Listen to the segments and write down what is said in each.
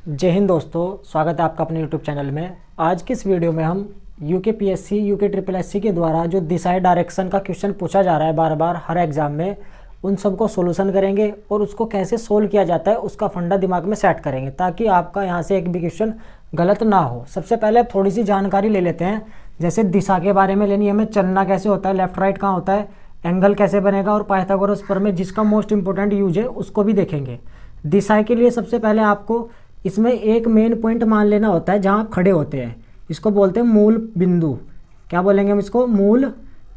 जय हिंद दोस्तों, स्वागत है आपका अपने YouTube चैनल में। आज की इस वीडियो में हम यूकेपीएससी, यूके ट्रिपल एससी के द्वारा जो दिशा डायरेक्शन का क्वेश्चन पूछा जा रहा है बार बार हर एग्ज़ाम में, उन सबको सोल्यूशन करेंगे और उसको कैसे सोल्व किया जाता है उसका फंडा दिमाग में सेट करेंगे ताकि आपका यहाँ से एक भी क्वेश्चन गलत ना हो। सबसे पहले थोड़ी सी जानकारी ले लेते हैं, जैसे दिशा के बारे में लेनी है हमें, चलना कैसे होता है, लेफ्ट राइट कहाँ होता है, एंगल कैसे बनेगा और पाइथागोरस प्रमेय जिसका मोस्ट इंपॉर्टेंट यूज है उसको भी देखेंगे। दिशा के लिए सबसे पहले आपको इसमें एक मेन पॉइंट मान लेना होता है जहाँ आप खड़े होते हैं, इसको बोलते हैं मूल बिंदु। क्या बोलेंगे हम इसको? मूल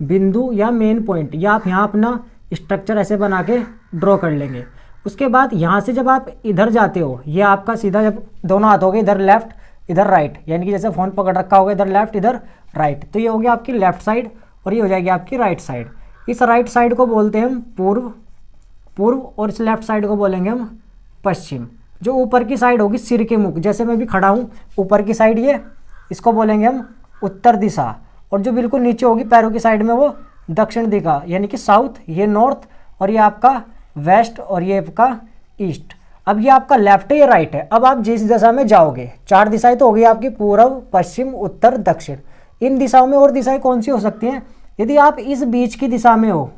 बिंदु या मेन पॉइंट। या आप यहाँ अपना स्ट्रक्चर ऐसे बना के ड्रॉ कर लेंगे। उसके बाद यहाँ से जब आप इधर जाते हो, ये आपका सीधा जब दोनों हाथ हो गए, इधर लेफ्ट इधर राइट, यानी कि जैसे फ़ोन पकड़ रखा होगा, इधर लेफ्ट इधर राइट, तो ये हो गया आपकी लेफ्ट साइड और ये हो जाएगी आपकी राइट साइड। इस राइट साइड को बोलते हैं हम पूर्व और इस लेफ्ट साइड को बोलेंगे हम पश्चिम। जो ऊपर की साइड होगी सिर के मुख, जैसे मैं भी खड़ा हूँ ऊपर की साइड, ये इसको बोलेंगे हम उत्तर दिशा। और जो बिल्कुल नीचे होगी पैरों की साइड में वो दक्षिण दिशा, यानी कि साउथ, ये नॉर्थ और ये आपका वेस्ट और ये आपका ईस्ट। अब ये आपका लेफ्ट है, ये राइट है। अब आप जिस दिशा में जाओगे, चार दिशाएं तो हो गई आपकी, पूर्व पश्चिम उत्तर दक्षिण। इन दिशाओं में और दिशाएं कौन सी हो सकती हैं? यदि आप इस बीच की दिशा में हो,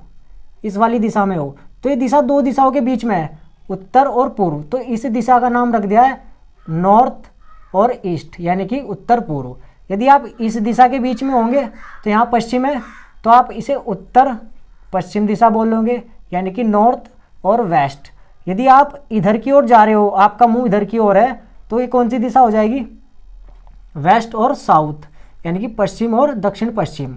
इस वाली दिशा में हो, तो ये दिशा दो दिशाओं के बीच में है, उत्तर और पूर्व, तो इस दिशा का नाम रख दिया है नॉर्थ और ईस्ट, यानी कि उत्तर पूर्व। यदि आप इस दिशा के बीच में होंगे तो यहाँ पश्चिम है, तो आप इसे उत्तर पश्चिम दिशा बोलोगे, यानी कि नॉर्थ और वेस्ट। यदि आप इधर की ओर जा रहे हो, आपका मुंह इधर की ओर है, तो ये कौन सी दिशा हो जाएगी? वेस्ट और साउथ, यानी कि पश्चिम और दक्षिण पश्चिम।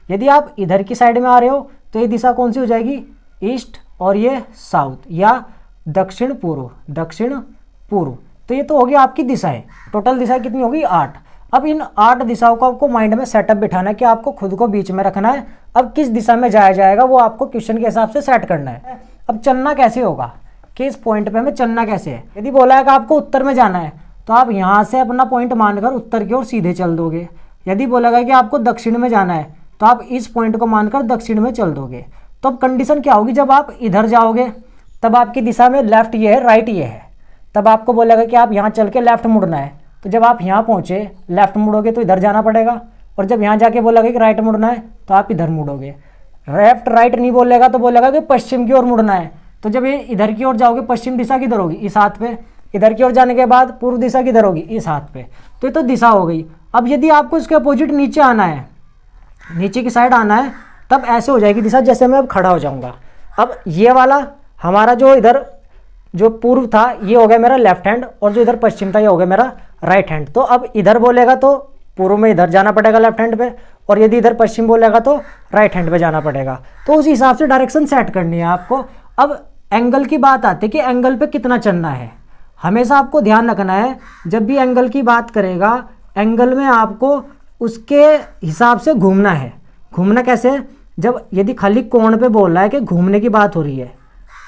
यदि आप इधर की साइड में आ रहे हो तो ये दिशा कौन सी हो जाएगी? ईस्ट और ये साउथ या दक्षिण पूर्व। तो ये तो होगी आपकी दिशाएं। टोटल दिशाएं कितनी होगी? 8। अब इन 8 दिशाओं को आपको माइंड में सेटअप बिठाना है कि आपको खुद को बीच में रखना है। अब किस दिशा में जाया जाएगा वो आपको क्वेश्चन के हिसाब से सेट करना है। अब चलना कैसे होगा, किस पॉइंट पे हमें चलना कैसे है? यदि बोला है कि आपको उत्तर में जाना है तो आप यहाँ से अपना पॉइंट मानकर उत्तर की ओर सीधे चल दोगे। यदि बोला गया कि आपको दक्षिण में जाना है तो आप इस पॉइंट को मानकर दक्षिण में चल दोगे। तो अब कंडीशन क्या होगी? जब आप इधर जाओगे तब आपकी दिशा में लेफ्ट ये है, राइट ये है, तब आपको बोलेगा कि आप यहाँ चल के लेफ्ट मुड़ना है। तो जब आप यहाँ पहुँचे लेफ्ट मुड़ोगे तो इधर जाना पड़ेगा, और जब यहाँ जाके बोलेगा कि राइट मुड़ना है तो आप इधर मुड़ोगे। लेफ्ट राइट नहीं बोलेगा तो बोलेगा कि पश्चिम की ओर मुड़ना है, तो जब ये इधर की ओर जाओगे पश्चिम दिशा किधर होगी? इस हाथ पे। इधर की ओर जाने के बाद पूर्व दिशा किधर होगी? इस हाथ पे। तो ये तो दिशा हो गई। अब यदि आपको इसके अपोजिट नीचे आना है, नीचे की साइड आना है, तब ऐसे हो जाएगी दिशा, जैसे मैं अब खड़ा हो जाऊँगा। अब ये वाला हमारा जो इधर जो पूर्व था ये हो गया मेरा लेफ्ट हैंड, और जो इधर पश्चिम था ये हो गया मेरा राइट हैंड। तो अब इधर बोलेगा तो पूर्व में इधर जाना पड़ेगा लेफ्ट हैंड पे, और यदि इधर पश्चिम बोलेगा तो राइट हैंड पे जाना पड़ेगा। तो उस हिसाब से डायरेक्शन सेट करनी है आपको। अब एंगल की बात आती है कि एंगल पे कितना चलना है। हमेशा आपको ध्यान रखना है, जब भी एंगल की बात करेगा, एंगल में आपको उसके हिसाब से घूमना है। घूमना कैसे? जब यदि खाली कोण पे बोल रहा है कि घूमने की बात हो रही है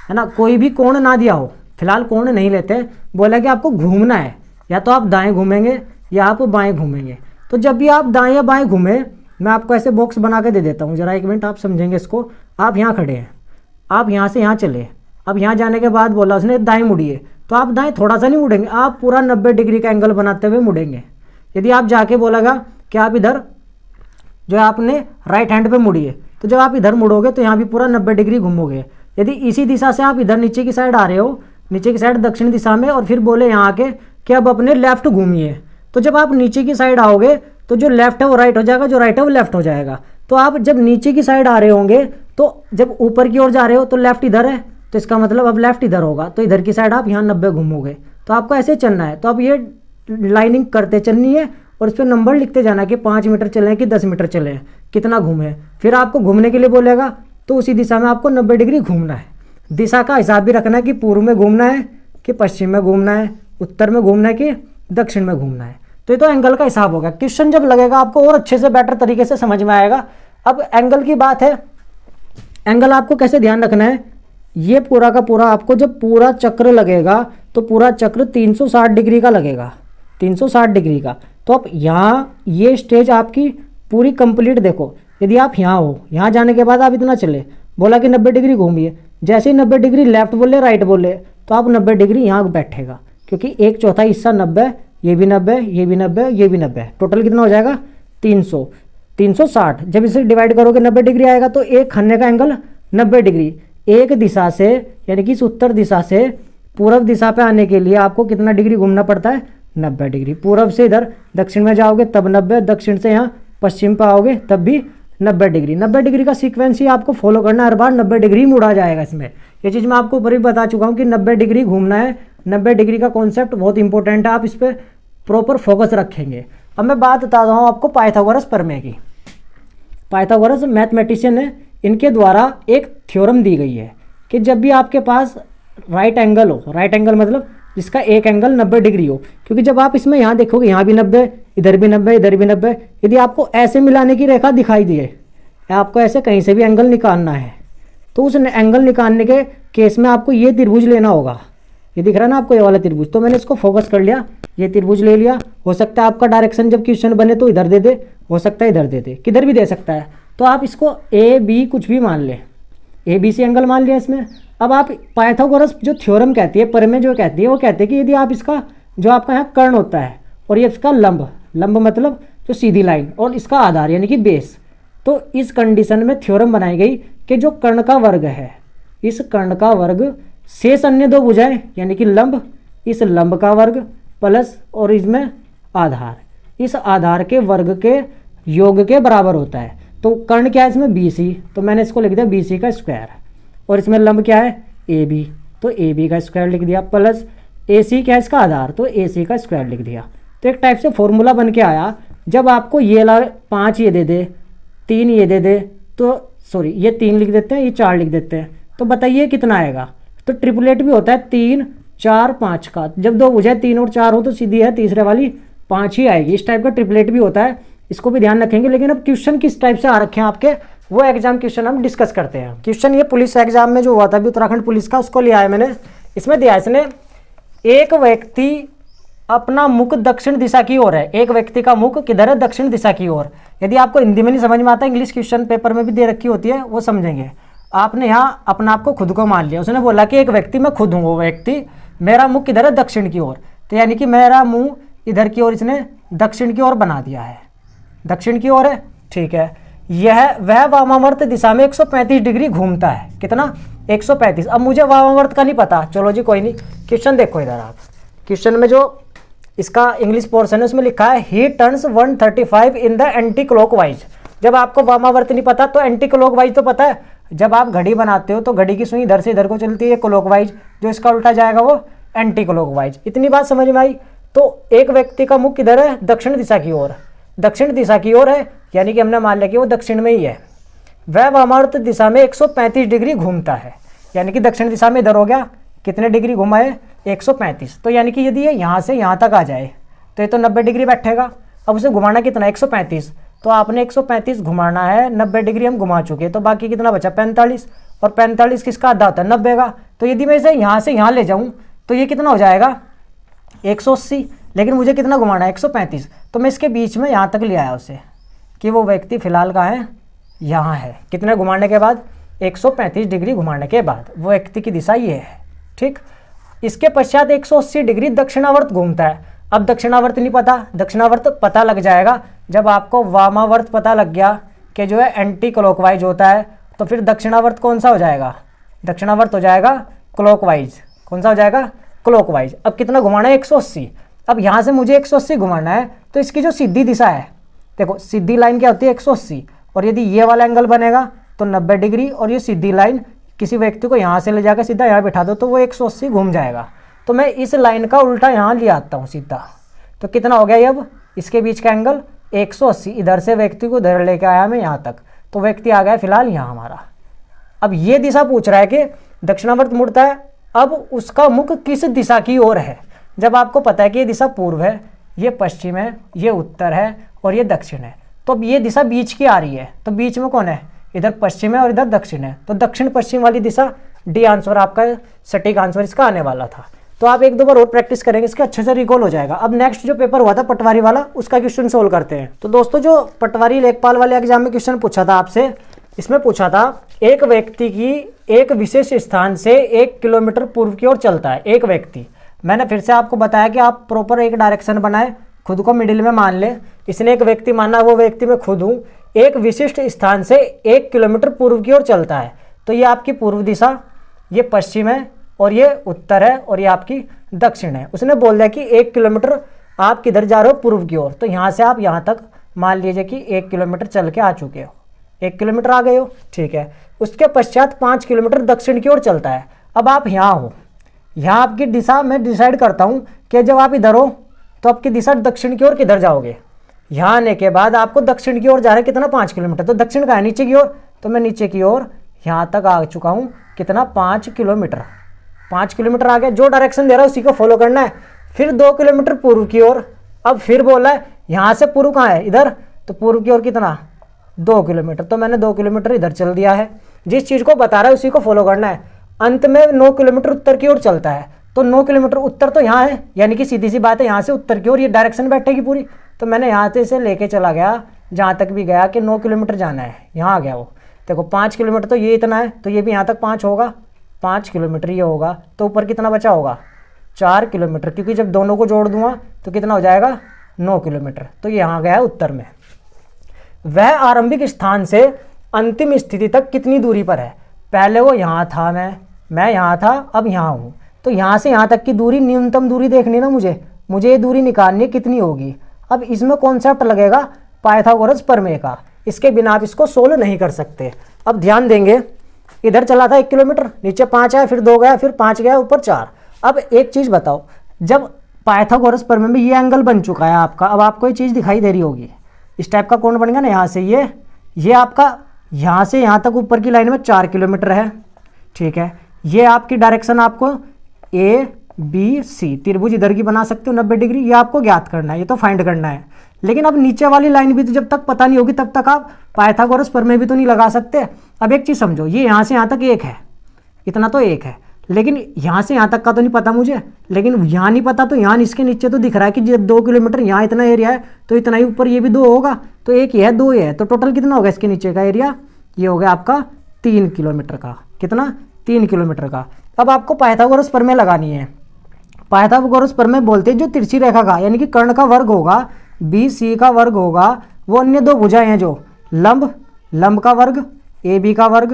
ना, कोई भी कोण ना दिया हो, फिलहाल कोण नहीं लेते, बोला कि आपको घूमना है, या तो आप दाएं घूमेंगे या आप बाएं घूमेंगे। तो जब भी आप दाएं या बाएं घूमें, मैं आपको ऐसे बॉक्स बना के दे देता हूँ, जरा एक मिनट आप समझेंगे इसको। आप यहाँ खड़े हैं, आप यहाँ से यहाँ चले, अब यहाँ जाने के बाद बोला उसने दाएँ मुड़िए, तो आप दाएँ थोड़ा सा नहीं मुड़ेंगे, आप पूरा 90 डिग्री का एंगल बनाते हुए मुड़ेंगे। यदि आप जाके बोलेगा कि आप इधर जो है आपने राइट हैंड पे मुड़िए, तो जब आप इधर मुड़ोगे तो यहाँ भी पूरा 90 डिग्री घूमोगे। यदि इसी दिशा से आप इधर नीचे की साइड आ रहे हो, नीचे की साइड दक्षिण दिशा में, और फिर बोले यहाँ आके कि अब अपने लेफ्ट घूमिए, तो जब आप नीचे की साइड आओगे तो जो लेफ्ट है वो राइट हो जाएगा, जो राइट है वो लेफ्ट हो जाएगा। तो आप जब नीचे की साइड आ रहे होंगे तो जब ऊपर की ओर जा रहे हो तो लेफ्ट इधर है, तो इसका मतलब अब लेफ्ट इधर होगा, तो इधर की साइड आप यहाँ 90 घूमोगे। तो आपको ऐसे चलना है। तो अब ये लाइनिंग करते चलनी है और इस पर नंबर लिखते जाना कि 5 मीटर चले कि 10 मीटर चले, कितना घूमे। फिर आपको घूमने के लिए बोलेगा तो उसी दिशा में आपको 90 डिग्री घूमना है। दिशा का हिसाब भी रखना है कि पूर्व में घूमना है कि पश्चिम में घूमना है, उत्तर में घूमना है कि दक्षिण में घूमना है। तो ये तो एंगल का हिसाब होगा। क्वेश्चन जब लगेगा आपको और अच्छे से बेटर तरीके से समझ में आएगा। अब एंगल की बात है, एंगल आपको कैसे ध्यान रखना है? ये पूरा का पूरा आपको जब पूरा चक्र लगेगा तो पूरा चक्र 360 डिग्री का लगेगा, 360 डिग्री का। तो अब यहाँ ये स्टेज आपकी पूरी कंप्लीट देखो। यदि आप यहाँ हो, यहाँ जाने के बाद आप इतना चले, बोला कि 90 डिग्री घूमिए, जैसे ही 90 डिग्री लेफ्ट बोले राइट बोले तो आप 90 डिग्री यहाँ बैठेगा। क्योंकि एक चौथा हिस्सा 90, ये भी 90, ये भी 90, ये भी 90, टोटल कितना हो जाएगा 300, 360। जब इसे डिवाइड करोगे 90 डिग्री आएगा, तो एक खन्ने का एंगल 90 डिग्री। एक दिशा से यानी कि इस उत्तर दिशा से पूर्व दिशा पे आने के लिए आपको कितना डिग्री घूमना पड़ता है 90 डिग्री। पूर्व से इधर दक्षिण में जाओगे तब 90, दक्षिण से यहाँ पश्चिम पे आओगे तब भी 90 डिग्री। 90 डिग्री का सीक्वेंस ही आपको फॉलो करना, हर बार 90 डिग्री मुड़ा जाएगा इसमें। ये चीज़ मैं आपको ऊपर भी बता चुका हूँ कि 90 डिग्री घूमना है। 90 डिग्री का कॉन्सेप्ट बहुत इंपॉर्टेंट है, आप इस पर प्रॉपर फोकस रखेंगे। अब मैं बात बताता हूँ आपको पाइथागोरस प्रमेय की। पाइथागोरस मैथमेटिशियन है, इनके द्वारा एक थ्योरम दी गई है कि जब भी आपके पास राइट एंगल हो, राइट एंगल मतलब जिसका एक एंगल 90 डिग्री हो, क्योंकि जब आप इसमें यहाँ देखोगे यहाँ भी 90, इधर भी 90, इधर भी 90, यदि आपको ऐसे मिलाने की रेखा दिखाई दिए, आपको ऐसे कहीं से भी एंगल निकालना है, तो उस एंगल निकालने के केस में आपको ये त्रिभुज लेना होगा। ये दिख रहा है ना आपको, ये वाला त्रिभुज। तो मैंने इसको फोकस कर लिया, ये त्रिभुज ले लिया। हो सकता है आपका डायरेक्शन जब क्वेश्चन बने तो इधर दे दे, हो सकता है इधर दे दे, किधर भी दे सकता है। तो आप इसको ए बी कुछ भी मान लें, ए बी सी एंगल मान लिया इसमें। अब आप पाइथागोरस जो थ्योरम कहती है, प्रमेय जो कहती है, वो कहते हैं कि यदि आप इसका जो आपका यहाँ कर्ण होता है और ये इसका लंब, लंब मतलब जो सीधी लाइन, और इसका आधार यानी कि बेस, तो इस कंडीशन में थ्योरम बनाई गई कि जो कर्ण का वर्ग है, इस कर्ण का वर्ग शेष अन्य दो भुजाएं यानी कि लंब, इस लंब का वर्ग प्लस और इसमें आधार, इस आधार के वर्ग के योग के बराबर होता है। तो कर्ण क्या है इसमें BC, तो मैंने इसको लिख दिया BC का स्क्वायर, और इसमें लंब क्या है AB, तो AB का स्क्वायर लिख दिया, प्लस AC क्या है इसका आधार, तो AC का स्क्वायर लिख दिया। तो एक टाइप से फॉर्मूला बन के आया। जब आपको ये 5 ये दे दे, 3 ये दे दे, तो सॉरी ये 3 लिख देते हैं, ये 4 लिख देते हैं, तो बताइए कितना आएगा। तो ट्रिपलेट भी होता है 3 4 5 का, जब दो भुजाएं 3 और 4 हो तो सीधी है, तीसरे वाली 5 ही आएगी। इस टाइप का ट्रिपलेट भी होता है, इसको भी ध्यान रखेंगे। लेकिन अब क्वेश्चन किस टाइप से आ रखे हैं आपके, वो एग्जाम क्वेश्चन हम डिस्कस करते हैं। क्वेश्चन ये पुलिस एग्जाम में जो हुआ था अभी उत्तराखंड पुलिस का, उसको लिया है मैंने। इसमें दिया इसने, एक व्यक्ति अपना मुख दक्षिण दिशा की ओर है। एक व्यक्ति का मुख किधर है, दक्षिण दिशा की ओर। यदि आपको हिंदी में नहीं समझ में आता, इंग्लिश क्वेश्चन पेपर में भी दे रखी होती है, वो समझेंगे। आपने यहाँ अपना आप को खुद को मान लिया। उसने बोला कि एक व्यक्ति, मैं खुद हूँ वो व्यक्ति, मेरा मुख किधर है, दक्षिण की ओर। तो यानी कि मेरा मुंह इधर की ओर इसने दक्षिण की ओर बना दिया है, दक्षिण की ओर है, ठीक है। यह वह वामावर्त दिशा में 135 डिग्री घूमता है। कितना, 135। अब मुझे वामावर्त का नहीं पता, चलो जी कोई नहीं। क्वेश्चन देखो इधर आप, क्वेश्चन में जो इसका इंग्लिश पोर्शन है उसमें लिखा है ही turns 135 in the anti clockwise. जब आपको वामावर्त नहीं पता तो एंटी क्लॉकवाइज तो पता है। जब आप घड़ी बनाते हो तो घड़ी की सुई इधर से इधर को चलती है क्लॉकवाइज, जो इसका उल्टा जाएगा वो एंटी क्लॉकवाइज। इतनी बात समझ में आई। तो एक व्यक्ति का मुख किधर है, दक्षिण दिशा की ओर, दक्षिण दिशा की ओर है, यानी कि हमने मान लिया कि वो दक्षिण में ही है। वह वामावर्त दिशा में 135 डिग्री घूमता है, यानी कि दक्षिण दिशा में इधर हो गया, कितने डिग्री घुमा है, 135। तो यानी कि यदि ये यहाँ से यहाँ तक आ जाए तो ये तो 90 डिग्री बैठेगा। अब उसे घुमाना कितना, 135, तो आपने 135 घुमाना है, 90 डिग्री हम घुमा चुके, तो बाकी कितना बचा, 45। और 45 किसका आधा होता है, 90 का। तो यदि मैं इसे यहाँ से यहाँ ले जाऊँ तो ये कितना हो जाएगा, 180। लेकिन मुझे कितना घुमाना है, 135। तो मैं इसके बीच में यहाँ तक ले आया उसे, कि वो व्यक्ति फिलहाल कहाँ है, यहाँ है। कितने घुमाने के बाद, 135 डिग्री घुमाने के बाद वो व्यक्ति की दिशा ये है, ठीक। इसके पश्चात 180 डिग्री दक्षिणावर्त घूमता है। अब दक्षिणावर्त नहीं पता, दक्षिणावर्त पता लग जाएगा जब आपको वामावर्त पता लग गया कि जो है एंटी क्लॉकवाइज होता है। तो फिर दक्षिणावर्त कौन सा हो जाएगा, दक्षिणावर्त हो जाएगा क्लॉकवाइज। कौन सा हो जाएगा, क्लॉकवाइज। अब कितना घुमाना है, 180। अब यहाँ से मुझे 180 घुमाना है, तो इसकी जो सीधी दिशा है, देखो सीधी लाइन क्या होती है, 180। और यदि ये वाला एंगल बनेगा तो 90 डिग्री, और ये सीधी लाइन किसी व्यक्ति को यहाँ से ले जाकर सीधा यहाँ बिठा दो तो वो 180 घूम जाएगा। तो मैं इस लाइन का उल्टा यहाँ ले आता हूँ सीधा, तो कितना हो गया ये, अब इसके बीच का एंगल 180। इधर से व्यक्ति को इधर लेकर आया मैं यहाँ तक, तो व्यक्ति आ गया फिलहाल यहाँ हमारा। अब ये दिशा पूछ रहा है कि दक्षिणावर्त मुड़ता है, अब उसका मुख किस दिशा की ओर है। जब आपको पता है कि ये दिशा पूर्व है, ये पश्चिम है, ये उत्तर है और ये दक्षिण है, तो अब ये दिशा बीच की आ रही है, तो बीच में कौन है, इधर पश्चिम है और इधर दक्षिण है, तो दक्षिण पश्चिम वाली दिशा, डी आंसर आपका सटीक आंसर इसका आने वाला था। तो आप एक दो बार और प्रैक्टिस करेंगे, इसके अच्छे से रिकॉल हो जाएगा। अब नेक्स्ट जो पेपर हुआ था पटवारी वाला, उसका क्वेश्चन सोल्व करते हैं। तो दोस्तों जो पटवारी लेखपाल वाले एग्जाम में क्वेश्चन पूछा था आपसे, इसमें पूछा था एक व्यक्ति की एक विशेष स्थान से 1 किलोमीटर पूर्व की ओर चलता है। एक व्यक्ति, मैंने फिर से आपको बताया कि आप प्रॉपर एक डायरेक्शन बनाए, खुद को मिडिल में मान ले। इसने एक व्यक्ति माना, वो व्यक्ति मैं खुद हूँ, एक विशिष्ट स्थान से 1 किलोमीटर पूर्व की ओर चलता है। तो ये आपकी पूर्व दिशा, ये पश्चिम है और ये उत्तर है और ये आपकी दक्षिण है। उसने बोल दिया कि 1 किलोमीटर आप किधर जा रहे हो, पूर्व की ओर। तो यहाँ से आप यहाँ तक मान लीजिए कि 1 किलोमीटर चल के आ चुके हो, 1 किलोमीटर आ गए हो, ठीक है। उसके पश्चात 5 किलोमीटर दक्षिण की ओर चलता है। अब आप यहाँ हो, यहाँ आपकी दिशा मैं डिसाइड करता हूँ कि जब आप इधर हो तो आपकी दिशा दक्षिण की ओर किधर जाओगे। यहाँ आने के बाद आपको दक्षिण की ओर जा रहा है कितना, 5 किलोमीटर। तो दक्षिण का है नीचे की ओर, तो मैं नीचे की ओर यहाँ तक आ चुका हूँ, कितना, 5 किलोमीटर। 5 किलोमीटर आ गया। जो डायरेक्शन दे रहा है उसी को फॉलो करना है। फिर 2 किलोमीटर पूर्व की ओर। अब फिर बोला है यहाँ से पूर्व कहाँ है, इधर, तो पूर्व की ओर कितना, 2 किलोमीटर। तो मैंने 2 किलोमीटर इधर चल दिया है। जिस चीज़ को बता रहा है उसी को फॉलो करना है। अंत में 9 किलोमीटर उत्तर की ओर चलता है। तो 9 किलोमीटर उत्तर तो यहाँ है, यानी कि सीधी सी बात है, यहाँ से उत्तर की ओर ये डायरेक्शन बैठेगी पूरी। तो मैंने यहाँ से लेके चला गया जहाँ तक भी गया कि 9 किलोमीटर जाना है, यहाँ आ गया वो। देखो 5 किलोमीटर तो ये इतना है, तो ये भी यहाँ तक 5 होगा, 5 किलोमीटर ये होगा। तो ऊपर कितना बचा होगा, 4 किलोमीटर, क्योंकि जब दोनों को जोड़ दूंगा तो कितना हो जाएगा, 9 किलोमीटर। तो ये यहाँ गया है उत्तर में। वह आरंभिक स्थान से अंतिम स्थिति तक कितनी दूरी पर है। पहले वो यहाँ था, मैं यहाँ था, अब यहाँ हूँ। तो यहाँ से यहाँ तक की दूरी, न्यूनतम दूरी देखनी ना मुझे ये दूरी निकालनी कितनी होगी। अब इसमें कॉन्सेप्ट लगेगा पाइथागोरस प्रमेय का, इसके बिना आप इसको सोल्व नहीं कर सकते। अब ध्यान देंगे, इधर चला था 1 किलोमीटर, नीचे 5 आया, फिर 2 गया, फिर 5 गया, ऊपर 4। अब एक चीज़ बताओ, जब पाइथागोरस प्रमेय में ये एंगल बन चुका है आपका, अब आपको ये चीज़ दिखाई दे रही होगी, इस टाइप का कोण बनेगा ना, यहाँ से ये आपका यहाँ से यहाँ तक ऊपर की लाइन में 4 किलोमीटर है, ठीक है। ये आपकी डायरेक्शन आपको ABC त्रिभुज इधर की बना सकते हो 90 डिग्री, ये आपको ज्ञात करना है, ये तो फाइंड करना है। लेकिन अब नीचे वाली लाइन भी तो जब तक पता नहीं होगी तब तक आप पाइथागोरस प्रमेय भी तो नहीं लगा सकते। अब एक चीज़ समझो, ये यहाँ से यहाँ तक 1 है, इतना तो 1 है, लेकिन यहाँ से यहाँ तक का तो नहीं पता मुझे, लेकिन यहाँ नहीं पता तो यहाँ इसके नीचे तो दिख रहा है कि जब 2 किलोमीटर यहाँ इतना एरिया है तो इतना ही ऊपर ये भी 2 होगा, तो 1 ही है, 2 ही है, तो टोटल कितना होगा इसके नीचे का एरिया, ये हो गया आपका 3 किलोमीटर का। कितना, 3 किलोमीटर का। अब आपको पाइथागोरस प्रमेय लगानी है। पाइथागोरस प्रमेय बोलते हैं जो तिरछी रेखा का, यानी कि कर्ण का वर्ग होगा, BC का वर्ग होगा, वो अन्य 2 भुजाएं हैं जो लंब का वर्ग AB का वर्ग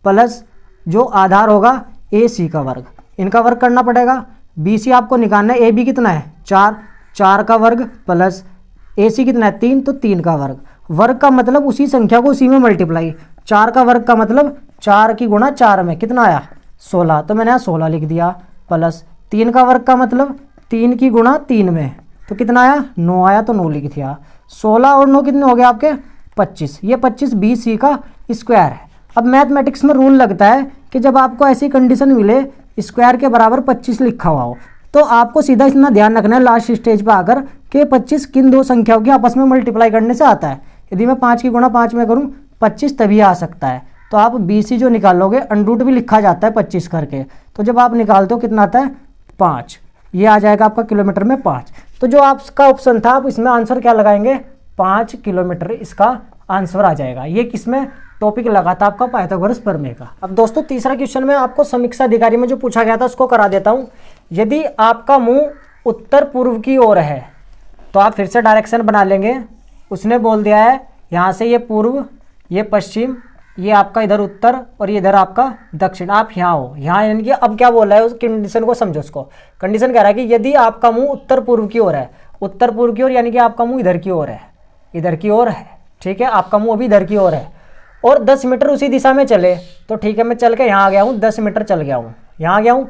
प्लस जो आधार होगा AC का वर्ग, इनका वर्ग करना पड़ेगा। BC आपको निकालना है, AB कितना है 4 का वर्ग प्लस AC कितना है 3, तो 3 का वर्ग। वर्ग का मतलब उसी संख्या को उसी में मल्टीप्लाई, 4 का वर्ग का मतलब 4 की गुणा 4 में कितना आया 16, तो मैंने यहाँ 16 लिख दिया, प्लस 3 का वर्ग का मतलब 3 की गुणा 3 में, तो कितना आया 9 आया, तो 9 लिख दिया। 16 और 9 कितने हो गए आपके 25, ये 25 BC का स्क्वायर है। अब मैथमेटिक्स में रूल लगता है कि जब आपको ऐसी कंडीशन मिले स्क्वायर के बराबर 25 लिखा हुआ हो, तो आपको सीधा इतना ध्यान रखना है लास्ट स्टेज पर आकर कि 25 किन 2 संख्याओं की आपस में मल्टीप्लाई करने से आता है। यदि मैं 5 की गुणा 5 में करूँ 25 तभी आ सकता है। तो आप BC जो निकालोगे, अंडरूट भी लिखा जाता है 25 करके, तो जब आप निकालते हो कितना आता है 5, ये आ जाएगा आपका किलोमीटर में 5। तो जो आपका ऑप्शन था, आप इसमें आंसर क्या लगाएंगे 5 किलोमीटर, इसका आंसर आ जाएगा। ये किसमें टॉपिक लगा था आपका पाइथागोरस प्रमेय का। अब दोस्तों तीसरा क्वेश्चन में आपको समीक्षा अधिकारी में जो पूछा गया था उसको करा देता हूँ। यदि आपका मुंह उत्तर पूर्व की ओर है तो आप फिर से डायरेक्शन बना लेंगे। उसने बोल दिया है यहाँ से ये पूर्व, ये पश्चिम, ये आपका इधर उत्तर और ये इधर आपका दक्षिण। आप यहाँ हो, यहाँ यानी कि अब क्या बोल रहा है उस कंडीशन को समझो। उसको कंडीशन कह रहा है कि यदि आपका मुंह उत्तर पूर्व की ओर है, उत्तर पूर्व की ओर यानी कि आपका मुंह इधर की ओर है, इधर की ओर है, ठीक है, आपका मुंह अभी इधर की ओर है और 10 मीटर उसी दिशा में चले तो ठीक है, मैं चल के यहाँ आ गया हूँ, 10 मीटर चल गया हूँ, यहाँ आ गया हूँ।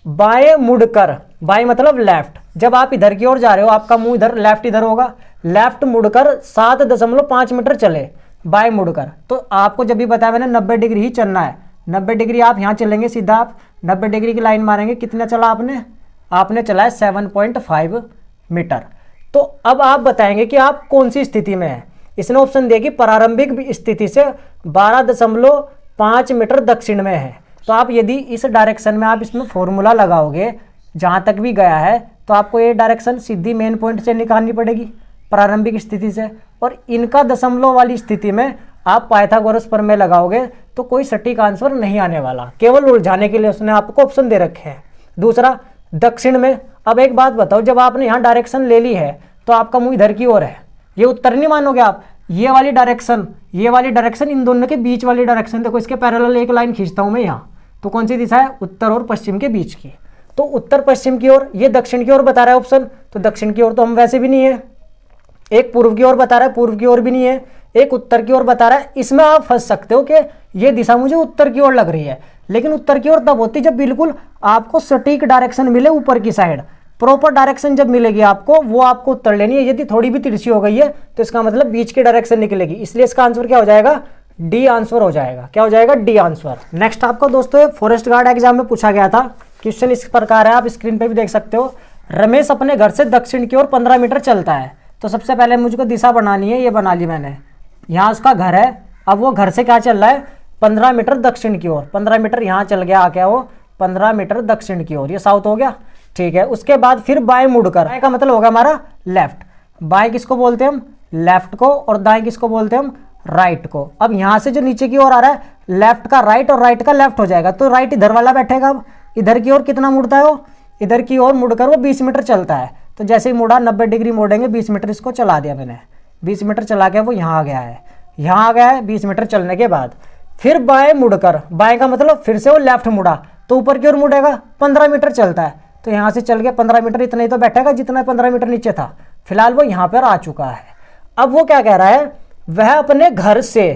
बाएं मुड़कर, बाएं मतलब लेफ्ट, जब आप इधर की ओर जा रहे हो आपका मुंह इधर लेफ्ट इधर होगा, लेफ्ट मुड़कर 7.5 मीटर चले बाएं मुड़कर, तो आपको जब भी बताया मैंने 90 डिग्री ही चलना है। 90 डिग्री आप यहाँ चलेंगे सीधा, आप 90 डिग्री की लाइन मारेंगे। कितना चला आपने चला है 7.5 मीटर। तो अब आप बताएंगे कि आप कौन सी स्थिति में है। इसने ऑप्शन दिया कि प्रारंभिक स्थिति से 12.5 मीटर दक्षिण में है। तो आप यदि इस डायरेक्शन में आप इसमें फॉर्मूला लगाओगे जहाँ तक भी गया है तो आपको ये डायरेक्शन सीधी मेन पॉइंट से निकालनी पड़ेगी प्रारंभिक स्थिति से, और इनका दशमलव वाली स्थिति में आप पाइथागोरस प्रमेय लगाओगे तो कोई सटीक आंसर नहीं आने वाला, केवल उलझाने के लिए उसने आपको ऑप्शन दे रखे हैं। दूसरा, दक्षिण में। अब एक बात बताओ, जब आपने यहाँ डायरेक्शन ले ली है तो आपका मुंह इधर की ओर है, ये उत्तर नहीं मानोगे आप। ये वाली डायरेक्शन इन दोनों के बीच वाली डायरेक्शन, देखो इसके पैरेलल एक लाइन खींचता हूँ मैं यहाँ, तो कौन सी दिशा है, उत्तर और पश्चिम के बीच की। तो उत्तर पश्चिम की ओर, ये दक्षिण की ओर बता रहा है ऑप्शन, तो दक्षिण की ओर तो हम वैसे भी नहीं है। एक पूर्व की ओर बता रहा है, पूर्व की ओर भी नहीं है। एक उत्तर की ओर बता रहा है। इसमें आप फंस सकते हो कि ये दिशा मुझे उत्तर की ओर लग रही है, लेकिन उत्तर की ओर तब होती जब बिल्कुल आपको सटीक डायरेक्शन मिले ऊपर की साइड, प्रॉपर डायरेक्शन जब मिलेगी आपको, वो आपको उत्तर लेनी है। यदि थोड़ी भी तिरछी हो गई है तो इसका मतलब बीच की डायरेक्शन निकलेगी, इसलिए इसका आंसर क्या हो जाएगा, डी आंसर हो जाएगा। क्या हो जाएगा, डी आंसर। नेक्स्ट आपको दोस्तों फॉरेस्ट गार्ड एग्जाम में पूछा गया था। क्वेश्चन इस प्रकार है, आप स्क्रीन पे भी देख सकते हो। रमेश अपने घर से दक्षिण की ओर 15 मीटर चलता है। तो सबसे पहले मुझको दिशा बनानी है, ये बना ली मैंने। यहाँ उसका घर है, अब वो घर से क्या चल रहा है, 15 मीटर दक्षिण की ओर। 15 मीटर यहाँ चल गया, आ गया वो 15 मीटर दक्षिण की ओर, ये साउथ हो गया, ठीक है। उसके बाद फिर बाएं मुड़कर, बाएं का मतलब होगा हमारा लेफ्ट। बाएं किसको बोलते हैं हम, लेफ्ट को, और दाएं किसको बोलते हैं हम, राइट को। अब यहाँ से जो नीचे की ओर आ रहा है, लेफ्ट का राइट और राइट का लेफ्ट हो जाएगा, तो राइट इधर वाला बैठेगा। अब इधर की ओर कितना मुड़ता है वो, इधर की ओर मुड़कर वो 20 मीटर चलता है। तो जैसे ही मुड़ा 90 डिग्री मोड़ेंगे, 20 मीटर इसको चला दिया मैंने, 20 मीटर चला के वो यहाँ आ गया है, यहाँ आ गया है। 20 मीटर चलने के बाद फिर बाएं मुड़कर, बाएं का मतलब फिर से वो लेफ्ट मुड़ा, तो ऊपर की ओर मुड़ेगा, 15 मीटर चलता है। तो यहाँ से चल के 15 मीटर इतना ही तो बैठेगा जितना 15 मीटर नीचे था। फिलहाल वो यहाँ पर आ चुका है। अब वो क्या कह रहा है, वह अपने घर से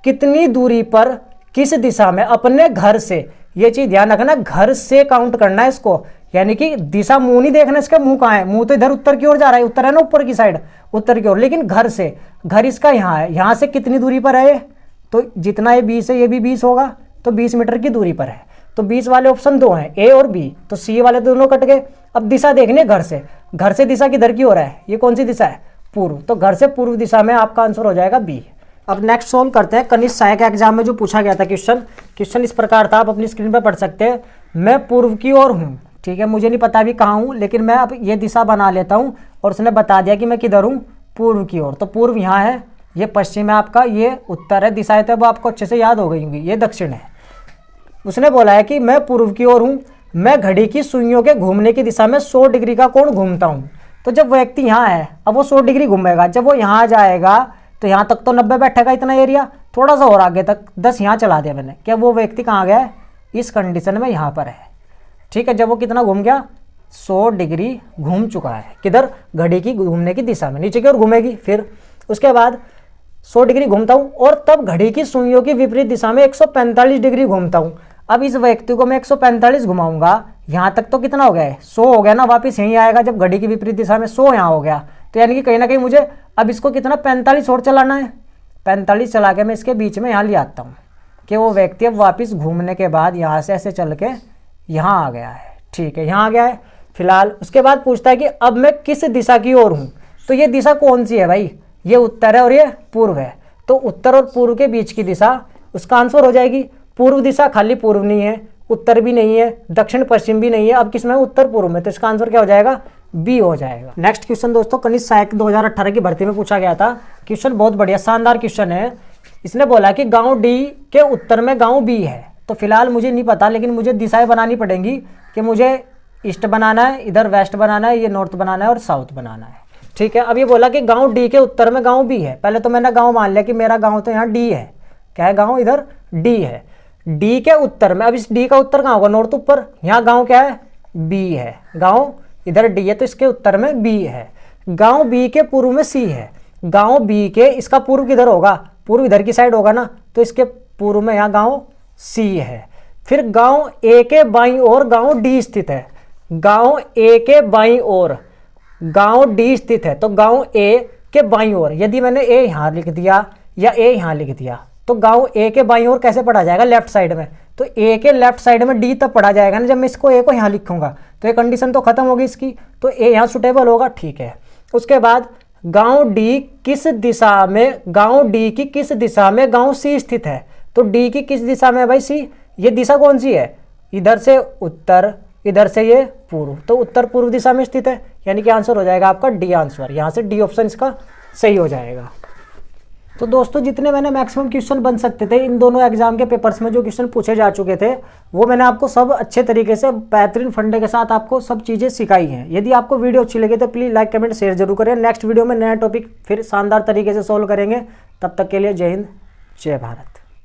कितनी दूरी पर, किस दिशा में, अपने घर से, ये चीज ध्यान रखना, घर से काउंट करना है इसको, यानी कि दिशा मुंह नहीं देखना, इसका मुंह कहाँ है, मुंह तो इधर उत्तर की ओर जा रहा है, उत्तर है ना ऊपर की साइड, उत्तर की ओर, लेकिन घर से, घर इसका यहाँ है, यहाँ से कितनी दूरी पर है, तो जितना ये 20 है ये भी 20 होगा, तो 20 मीटर की दूरी पर है। तो 20 वाले ऑप्शन दो हैं, ए और बी, तो सी वाले दोनों कट गए। अब दिशा देखने घर से, घर से दिशा किधर की ओर है, ये कौन सी दिशा है, पूर्व, तो घर से पूर्व दिशा में आपका आंसर हो जाएगा बी। अब नेक्स्ट सोल्व करते हैं कनिष्ठ सहायक एग्जाम में जो पूछा गया था क्वेश्चन इस प्रकार था, आप अपनी स्क्रीन पर पढ़ सकते हैं। मैं पूर्व की ओर हूँ, ठीक है, मुझे नहीं पता अभी कहाँ हूँ, लेकिन मैं अब ये दिशा बना लेता हूँ, और उसने बता दिया कि मैं किधर हूँ, पूर्व की ओर। तो पूर्व यहाँ है, ये पश्चिम है आपका, ये उत्तर है, दिशाएं तो अब आपको अच्छे से याद हो गई होंगी, ये दक्षिण है। उसने बोला है कि मैं पूर्व की ओर हूँ, मैं घड़ी की सुइयों के घूमने की दिशा में 100 डिग्री का कोण घूमता हूँ। तो जब व्यक्ति यहाँ है, अब वो 100 डिग्री घूमेगा, जब वो यहाँ जाएगा तो यहाँ तक तो 90 बैठेगा इतना एरिया, थोड़ा सा और आगे तक 10 यहाँ चला दिया मैंने, क्या वो व्यक्ति कहाँ गया है, इस कंडीशन में यहाँ पर है, ठीक है। जब वो कितना घूम गया, 100 डिग्री घूम चुका है, किधर, घड़ी की घूमने की दिशा में, नीचे की ओर घूमेगी। फिर उसके बाद 100 डिग्री घूमता हूँ, और तब घड़ी की सुइयों की विपरीत दिशा में 145 डिग्री घूमता हूँ। अब इस व्यक्ति को मैं 145 घुमाऊंगा, यहाँ तक तो कितना हो गया है, 100 हो गया ना, वापिस यहीं आएगा। जब घड़ी की विपरीत दिशा में 100 यहाँ हो गया, तो यानी कि कहीं ना कहीं मुझे अब इसको कितना 45 और चलाना है, 45 चला के मैं इसके बीच में यहाँ ले आता हूँ, कि वो व्यक्ति अब वापस घूमने के बाद यहाँ से ऐसे चल के यहाँ आ गया है, ठीक है, यहाँ आ गया है फिलहाल। उसके बाद पूछता है कि अब मैं किस दिशा की ओर हूँ, तो ये दिशा कौन सी है भाई, ये उत्तर है और ये पूर्व है, तो उत्तर और पूर्व के बीच की दिशा उसका आंसर हो जाएगी। पूर्व दिशा खाली पूर्व नहीं है, उत्तर भी नहीं है, दक्षिण पश्चिम भी नहीं है, अब किसमें, उत्तर पूर्व में, तो इसका आंसर क्या हो जाएगा, बी हो जाएगा। नेक्स्ट क्वेश्चन दोस्तों कनिष्ठ सहायक 2018 की भर्ती में पूछा गया था। क्वेश्चन बहुत बढ़िया शानदार क्वेश्चन है। इसने बोला कि गांव डी के उत्तर में गांव बी है। तो फिलहाल मुझे नहीं पता, लेकिन मुझे दिशाएं बनानी पड़ेंगी कि मुझे ईस्ट बनाना है, इधर वेस्ट बनाना है, ये नॉर्थ बनाना है और साउथ बनाना है, ठीक है। अब ये बोला कि गाँव डी के उत्तर में गाँव बी है। पहले तो मैंने गाँव मान लिया कि मेरा गाँव तो यहाँ डी है, क्या है, गाँव इधर डी है, डी के उत्तर में। अब इस डी का उत्तर कहाँ होगा, नॉर्थ ऊपर, यहाँ गाँव क्या है, बी है, गाँव इधर डी है, तो इसके उत्तर में बी है। गांव बी के पूर्व में सी है, गांव बी के, इसका पूर्व किधर होगा, पूर्व इधर की साइड होगा ना, तो इसके पूर्व में यहाँ गांव सी है। फिर गांव ए के बाईं ओर गांव डी स्थित है, गांव ए के बाईं ओर गांव डी स्थित है, तो गांव ए के बाईं ओर, यदि मैंने ए यहाँ लिख दिया या ए यहाँ लिख दिया, तो गांव ए के बाईं ओर कैसे पढ़ा जाएगा, लेफ्ट साइड में, तो ए के लेफ्ट साइड में डी तब पढ़ा जाएगा ना जब मैं इसको ए को यहाँ लिखूंगा, तो ये कंडीशन तो खत्म होगी इसकी, तो ए यहाँ सुटेबल होगा, ठीक है। उसके बाद गांव डी किस दिशा में, गांव डी की किस दिशा में गांव सी स्थित है, तो डी की किस दिशा में है भाई, सी, ये दिशा कौन सी है, इधर से उत्तर, इधर से ये पूर्व, तो उत्तर पूर्व दिशा में स्थित है, यानी कि आंसर हो जाएगा आपका डी आंसर। यहाँ से डी ऑप्शन इसका सही हो जाएगा। तो दोस्तों जितने मैंने मैक्सिमम क्वेश्चन बन सकते थे इन दोनों एग्जाम के पेपर्स में जो क्वेश्चन पूछे जा चुके थे वो मैंने आपको सब अच्छे तरीके से बेहतरीन फंडे के साथ आपको सब चीज़ें सिखाई हैं। यदि आपको वीडियो अच्छी लगी तो प्लीज़ लाइक कमेंट शेयर जरूर करें। नेक्स्ट वीडियो में नया टॉपिक फिर शानदार तरीके से सॉल्व करेंगे। तब तक के लिए जय हिंद जय भारत।